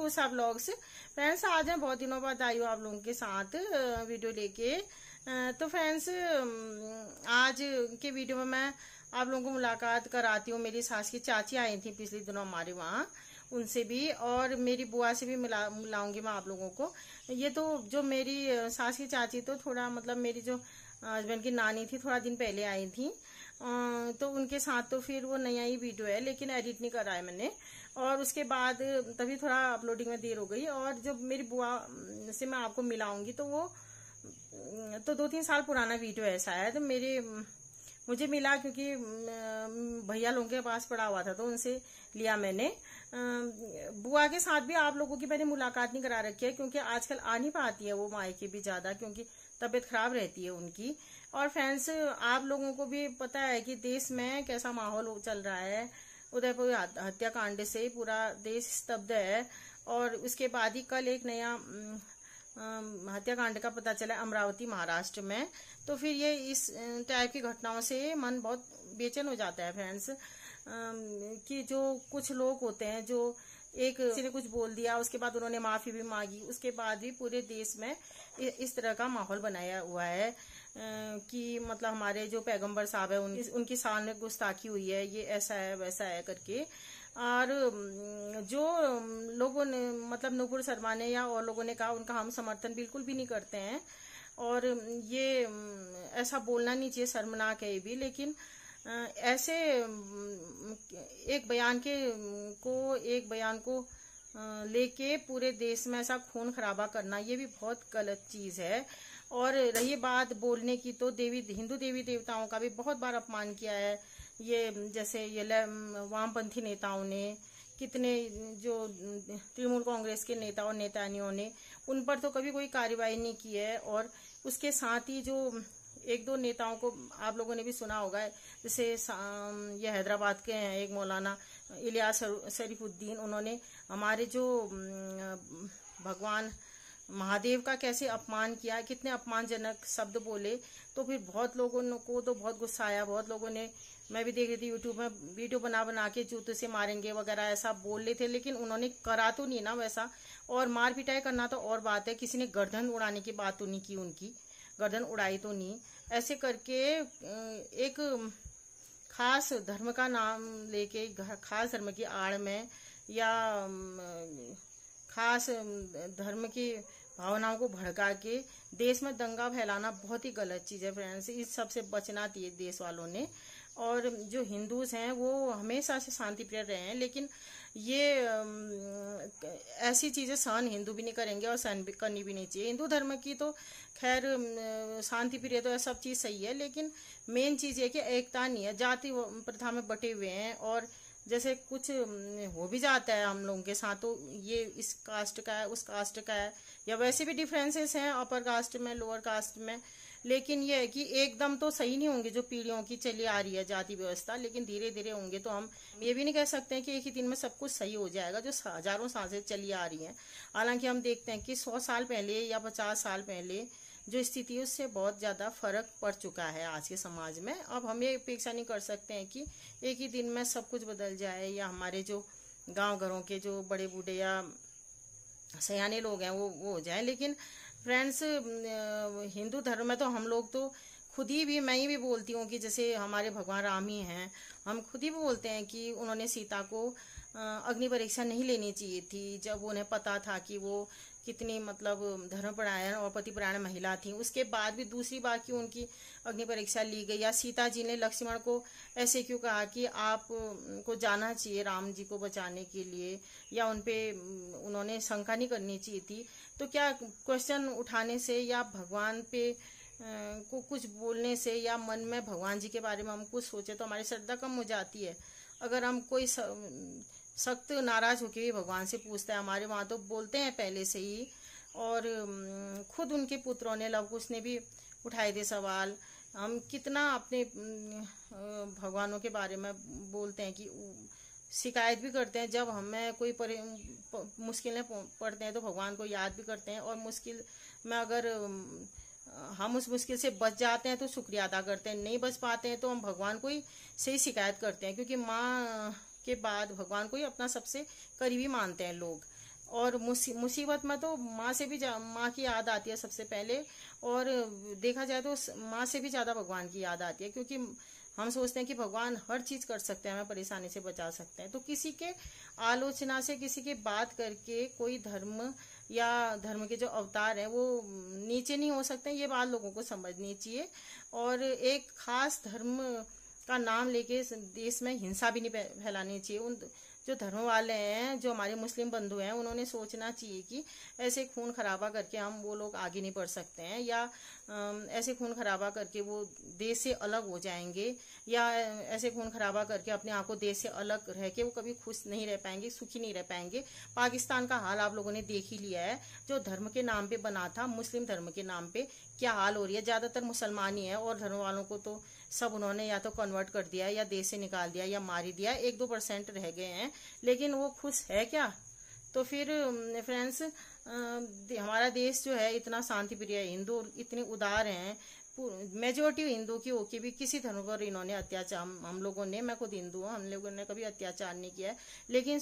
Usha vlogs. Friends, आज मैं बहुत दिनों बाद आई हूँ आप लोगों के साथ वीडियो लेके। तो फ्रेंड्स, आज के वीडियो में मैं आप लोगों को मुलाकात कराती हूँ। मेरी सास की चाची आई थी पिछले दिनों हमारे वहाँ, उनसे भी, और मेरी बुआ से भी मिलाऊंगी मैं आप लोगों को। ये तो जो मेरी सास की चाची तो थोड़ा मतलब मेरी जो हस्बैंड की नानी थी, थोड़ा दिन पहले आई थी, तो उनके साथ तो फिर वो नया ही वीडियो है, लेकिन एडिट नहीं कराया मैंने। और उसके बाद तभी थोड़ा अपलोडिंग में देर हो गई। और जब मेरी बुआ से मैं आपको मिलाऊंगी तो वो तो 2-3 साल पुराना वीडियो है शायद। मुझे मिला क्योंकि भैया लोगों के पास पड़ा हुआ था तो उनसे लिया मैंने। बुआ के साथ भी आप लोगों की मैंने मुलाकात नहीं करा रखी है, क्योंकि आजकल आ नहीं पाती है वो मायके भी ज्यादा, क्योंकि तबीयत खराब रहती है उनकी। और फ्रेंड्स, आप लोगों को भी पता है कि देश में कैसा माहौल चल रहा है। उदयपुर हत्याकांड से पूरा देश स्तब्ध है। और उसके बाद ही कल एक नया हत्याकांड का पता चला अमरावती महाराष्ट्र में। तो फिर ये इस टाइप की घटनाओं से मन बहुत बेचैन हो जाता है फ्रेंड्स, कि जो कुछ लोग होते हैं जो किसी ने कुछ बोल दिया, उसके बाद उन्होंने माफी भी मांगी, उसके बाद भी पूरे देश में इस तरह का माहौल बनाया हुआ है कि मतलब हमारे जो पैगंबर साहब है उनकी शान में गुस्ताखी हुई है, ये ऐसा है वैसा है करके। और जो लोगों ने मतलब नुपुर शर्मा ने या और लोगों ने कहा, उनका हम समर्थन बिल्कुल भी नहीं करते हैं। और ये ऐसा बोलना नहीं चाहिए, शर्मनाक है ये भी। लेकिन ऐसे एक बयान को लेके पूरे देश में ऐसा खून खराबा करना, ये भी बहुत गलत चीज है। और रही बात बोलने की, तो हिंदू देवी देवताओं का भी बहुत बार अपमान किया है। ये जैसे ये वामपंथी नेताओं ने, कितने जो तृणमूल कांग्रेस के नेता और नेतानियों ने, उन पर तो कभी कोई कार्रवाई नहीं की है। और उसके साथ ही जो 1-2 नेताओं को आप लोगों ने भी सुना होगा, जैसे ये हैदराबाद के हैं एक मौलाना इलियास शरीफुद्दीन, उन्होंने हमारे जो भगवान महादेव का कैसे अपमान किया, कितने अपमानजनक शब्द बोले। तो फिर बहुत लोगों को तो बहुत गुस्सा आया। बहुत लोगों ने, मैं भी देख रही थी यूट्यूब में, वीडियो बना के जूते से मारेंगे वगैरह ऐसा बोल रहे थे, लेकिन उन्होंने करा तो नहीं ना वैसा। और मार पिटाई करना तो और बात है, किसी ने गर्दन उड़ाने की बात तो नहीं की, उनकी गर्दन उड़ाई तो नहीं। ऐसे करके एक खास धर्म का नाम लेके, खास धर्म की आड़ में, या खास धर्म की भावनाओं को भड़का के देश में दंगा फैलाना बहुत ही गलत चीज है फ्रेंड्स। इस सब से बचना चाहिए देश वालों ने। और जो हिंदूज हैं वो हमेशा से शांति प्रिय रहे हैं, लेकिन ये ऐसी चीजें सहन हिंदू भी नहीं करेंगे और सहन भी करनी भी नहीं चाहिए। हिंदू धर्म की तो खैर शांति प्रिय तो सब चीज सही है, लेकिन मेन चीज ये कि एकता नहीं है, जाति प्रथा में बटे हुए हैं। और जैसे कुछ हो भी जाता है हम लोगों के साथ, तो ये इस कास्ट का है, उस कास्ट का है, या वैसे भी डिफरेंसेस हैं अपर कास्ट में, लोअर कास्ट में। लेकिन ये है कि एकदम तो सही नहीं होंगे जो पीढ़ियों की चली आ रही है जाति व्यवस्था, लेकिन धीरे धीरे होंगे। तो हम ये भी नहीं कह सकते हैं कि एक ही दिन में सब कुछ सही हो जाएगा, जो हजारों साल से चली आ रही है। हालांकि हम देखते हैं कि 100 साल पहले या 50 साल पहले जो स्थिति है उससे बहुत ज्यादा फर्क पड़ चुका है आज के समाज में। अब हम ये अपेक्षा नहीं कर सकते हैं कि एक ही दिन में सब कुछ बदल जाए, या हमारे जो गांव घरों के जो बड़े बूढ़े या सयाने लोग हैं वो हो जाए। लेकिन फ्रेंड्स, हिंदू धर्म में तो हम लोग तो खुद ही भी, मैं ही भी बोलती हूँ कि जैसे हमारे भगवान राम ही हैं, हम खुद ही भी बोलते हैं कि उन्होंने सीता को अग्नि परीक्षा नहीं लेनी चाहिए थी, जब उन्हें पता था कि वो कितनी मतलब धर्मपरायण और पतिपरायण महिला थी। उसके बाद भी दूसरी बार क्यों उनकी अग्नि परीक्षा ली गई? या सीता जी ने लक्ष्मण को ऐसे क्यों कहा कि आप को जाना चाहिए राम जी को बचाने के लिए, या उनपे उन्होंने शंका नहीं करनी चाहिए थी? तो क्या क्वेश्चन उठाने से या भगवान पे को कुछ बोलने से, या मन में भगवान जी के बारे में हम कुछ सोचे तो हमारी श्रद्धा कम हो जाती है? अगर हम कोई सख्त नाराज होकर भी भगवान से पूछता है, हमारे वहां तो बोलते हैं पहले से ही। और खुद उनके पुत्रों ने, लव कुश ने भी उठाए थे सवाल। हम कितना अपने भगवानों के बारे में बोलते हैं कि शिकायत भी करते हैं, जब हमें कोई मुश्किलें पड़ते हैं तो भगवान को याद भी करते हैं। और मुश्किल में अगर हम उस मुश्किल से बच जाते हैं तो शुक्रिया अदा करते हैं, नहीं बच पाते हैं तो हम भगवान को ही से ही शिकायत करते हैं, क्योंकि माँ के बाद भगवान को ही अपना सबसे करीबी मानते हैं लोग। और मुसीबत में तो माँ से भी माँ की याद आती है सबसे पहले, और देखा जाए तो माँ से भी ज्यादा भगवान की याद आती है, क्योंकि हम सोचते हैं कि भगवान हर चीज कर सकते हैं, हमें परेशानी से बचा सकते हैं। तो किसी के आलोचना से, किसी के बात करके कोई धर्म या धर्म के जो अवतार हैं वो नीचे नहीं हो सकते, ये बात लोगों को समझनी चाहिए। और एक खास धर्म का नाम लेके देश में हिंसा भी नहीं फैलानी चाहिए। उन जो धर्म वाले हैं, जो हमारे मुस्लिम बंधु हैं, उन्होंने सोचना चाहिए कि ऐसे खून खराबा करके हम वो लोग आगे नहीं बढ़ सकते हैं, या ऐसे खून खराबा करके वो देश से अलग हो जाएंगे, या ऐसे खून खराबा करके अपने आप को देश से अलग रह के वो कभी खुश नहीं रह पाएंगे, सुखी नहीं रह पाएंगे। पाकिस्तान का हाल आप लोगों ने देख ही लिया है, जो धर्म के नाम पे बना था, मुस्लिम धर्म के नाम पे क्या हाल हो रही है। ज्यादातर मुसलमान ही है, और धर्म वालों को तो सब उन्होंने या तो कन्वर्ट कर दिया, या देश से निकाल दिया, या मार ही दिया। 1-2% रह गए हैं, लेकिन वो खुश है क्या? तो फिर फ्रेंड्स, हमारा देश जो है इतना शांति प्रिय है, हिंदू इतने उदार हैं, मेजोरिटी हिंदू की होके भी किसी धर्म पर इन्होंने अत्याचार, हम लोगों ने, मैं खुद हिंदू हूँ, हम लोगों ने कभी अत्याचार नहीं किया है। लेकिन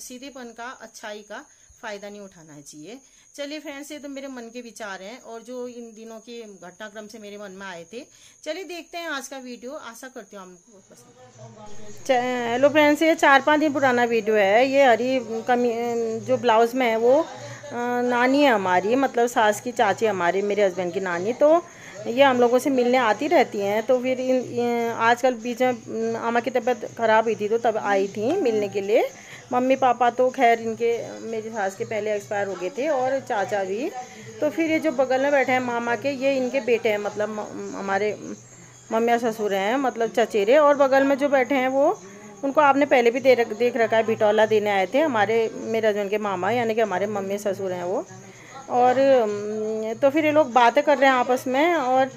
सीधेपन का, अच्छाई का फायदा नहीं उठाना चाहिए। चलिए फ्रेंड्स, ये तो मेरे मन के विचार हैं, और जो इन दिनों के घटनाक्रम से मेरे मन में आए थे। चलिए देखते हैं आज का वीडियो, आशा करती हूँ आप लोगों को पसंद। हेलो फ्रेंड्स, ये 4-5 दिन पुराना वीडियो है। ये हरी कमी जो ब्लाउज में है वो नानी है हमारी, मतलब सास की चाची हमारी, मेरे हस्बैंड की नानी। तो ये हम लोगों से मिलने आती रहती हैं। तो फिर आजकल बीच में अम्मा की तबीयत खराब हुई थी, तो तब आई थी मिलने के लिए। मम्मी पापा तो खैर इनके, मेरी सास के पहले एक्सपायर हो गए थे, और चाचा भी। तो फिर ये जो बगल में बैठे हैं मामा के, ये इनके बेटे हैं, मतलब हमारे मम्मी ससुर हैं, मतलब चचेरे। और बगल में जो बैठे हैं वो, उनको आपने पहले भी देख रखा है, बिटौला देने आए थे हमारे, मेरे हस्बैंड के मामा, यानी कि हमारे मम्मी ससुर हैं वो। और तो फिर ये लोग बातें कर रहे हैं आपस में। और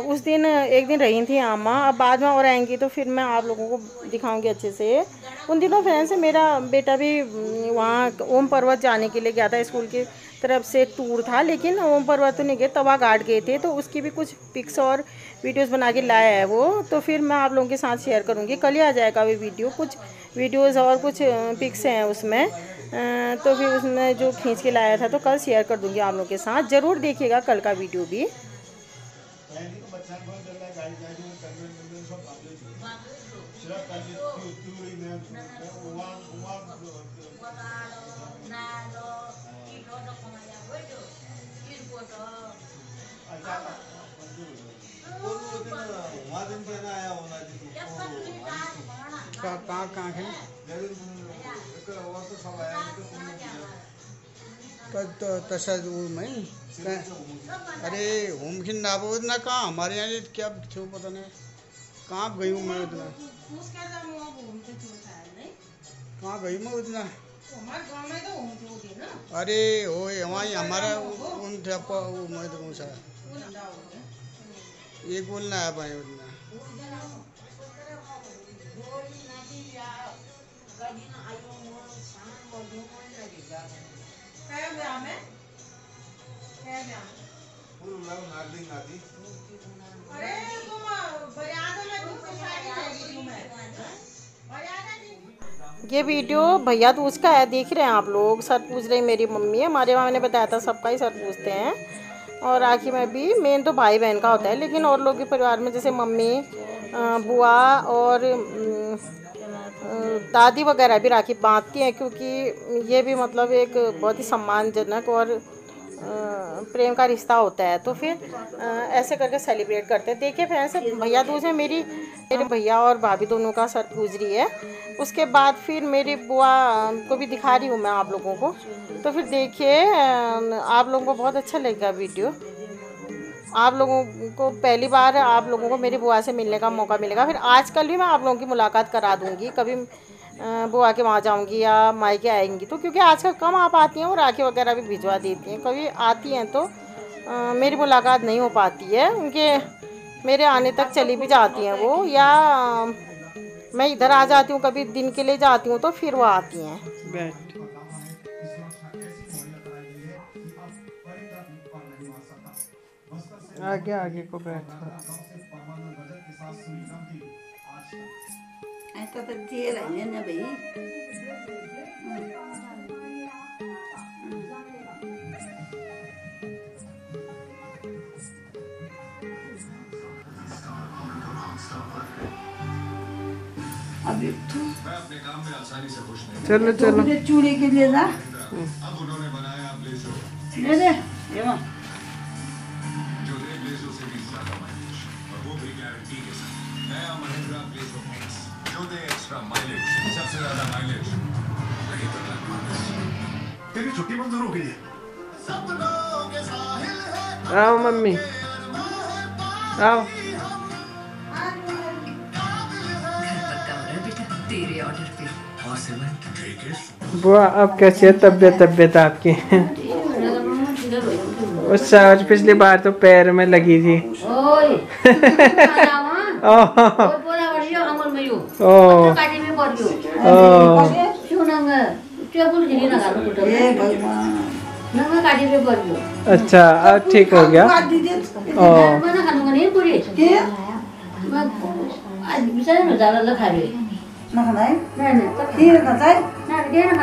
उस दिन एक दिन रही थी आमा, अब बाद में और आएंगी तो फिर मैं आप लोगों को दिखाऊंगी अच्छे से। उन दिनों फ्रेंड्स मेरा बेटा भी वहाँ ओम पर्वत जाने के लिए गया था, स्कूल की तरफ से एक टूर था, लेकिन ओम पर्वत तो नहीं गए, तवा घाट गए थे। तो उसकी भी कुछ पिक्स और वीडियोस बना के लाया है वो, तो फिर मैं आप लोगों के साथ शेयर करूँगी। कल ही आ जाएगा वो वीडियो, कुछ वीडियोज़ और कुछ पिक्स हैं उसमें। तो फिर उसने जो खींच के लाया था, तो कल शेयर कर दूँगी आप लोगों के साथ, ज़रूर देखिएगा कल का वीडियो भी। तसा में अरे होम खिन ना ना कहाँ हमारे यहाँ क्या छो पता नहीं कहाँ गई हूँ मैं उतना, कहाँ गई मैं उतना। अरे हो वहाँ हमारा उन मैं तो कौन सा ये बोलना है भाई उतना। ये वीडियो भैया दूज का है, देख रहे हैं आप लोग। सर पूछ रही मेरी मम्मी है, हमारे वहाँ मैंने बताया था सबका ही सर पूछते हैं, और राखी में भी मेन तो भाई बहन का होता है, लेकिन और लोग के परिवार में जैसे मम्मी, बुआ और दादी वगैरह भी राखी बांधती हैं, क्योंकि ये भी मतलब एक बहुत ही सम्मानजनक और प्रेम का रिश्ता होता है। तो फिर ऐसे करके सेलिब्रेट करते हैं। देखिए फ्रेंड्स, भैया दूज में मेरे भैया और भाभी दोनों का सर पूज रही है। उसके बाद फिर मेरी बुआ को भी दिखा रही हूँ मैं आप लोगों को। तो फिर देखिए, आप लोगों को बहुत अच्छा लगेगा वीडियो। आप लोगों को पहली बार आप लोगों को मेरी बुआ से मिलने का मौका मिलेगा। फिर आजकल भी मैं आप लोगों की मुलाकात करा दूँगी, कभी बुआ के वहाँ जाऊँगी या मायके आएंगी तो, क्योंकि आजकल कम आ पाती हैं, और राखी वगैरह भी भिजवा देती हैं। कभी आती हैं तो मेरी मुलाकात नहीं हो पाती है, उनके मेरे आने तक चली भी जाती हैं वो, या मैं इधर आ जाती हूँ, कभी दिन के लिए जाती हूँ तो फिर वो आती हैं। आगे आगे को बैठ ऐसा तो जेल है ना भाई। अभी मैं अपने काम में आसानी से खुश नहीं। चलो चलो मुझे चूड़ी के लिए जा अब उन्होंने बनाया ब्लेजो, ले दे ये मां जो दे ब्लेजो से भी ज्यादा माइलेज, और वो भी गारंटी के साथ। नया महिंद्रा ब्लेजो एक्स, जो दे एक्स्ट्रा माइलेज, सबसे ज्यादा माइलेज नहीं बदला माइलेज। तेरी छुट्टी मंजूर हो गई है। सपनों के साहिल है, आओ मम्मी आओ। तेरे ऑर्डर पे बुआ अब कैसी है तबीयत आपकी? उससे आज पिछली बार तो पैर में लगी थी। अच्छा अब ठीक हो गया।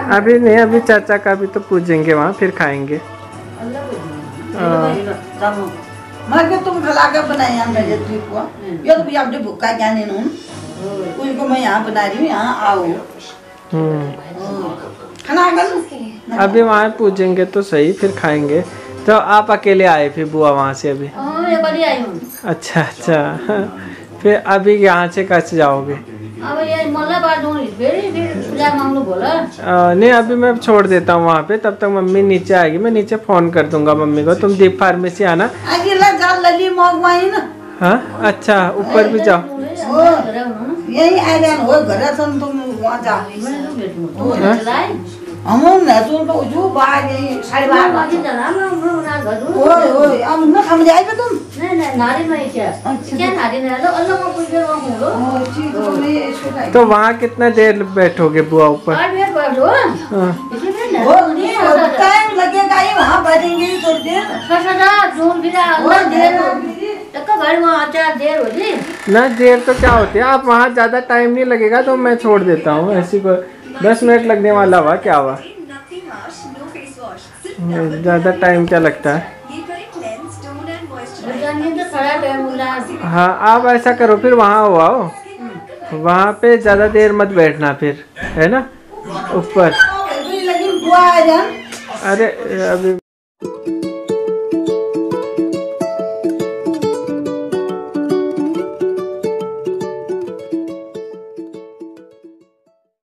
अभी नहीं, अभी चाचा का भी तो पूजेंगे वहाँ फिर खाएंगे। तुम खिला कर बनाए ये तो भी आपने भूखा क्या नहीं उनको मैं यहाँ बना रही हूँ, यहाँ आओ खाना। अभी वहाँ पूजेंगे तो सही फिर खाएंगे। तो आप अकेले आए फिर बुआ वहाँ से अभी? अच्छा अच्छा फिर अभी यहाँ से कैसे जाओगे? नहीं अभी मैं छोड़ देता हूँ वहाँ पे, तब तक मम्मी नीचे आएगी, मैं नीचे फोन कर दूंगा मम्मी को। तुम दीप फार्मेसी आना। हाँ अच्छा ऊपर भी जाओ। यही आइरन हो घर तुम वहाँ जा हम जो बाहर यही 12:30 अब न खाने जाएगा तुम? तो वहाँ कितना देर बैठोगे बुआ ऊपर? टाइम लगेगा ही, वहाँ बैठेंगे थोड़ी देर ना। देर तो क्या होती है, आप वहाँ ज्यादा टाइम नहीं लगेगा तो मैं छोड़ देता हूँ। ऐसी को 10 मिनट लगने वाला हुआ क्या हुआ, ज्यादा टाइम क्या लगता है। हाँ आप ऐसा करो फिर वहाँ हो आओ, वहाँ पे ज्यादा देर मत बैठना फिर, है ना ऊपर। अरे अभी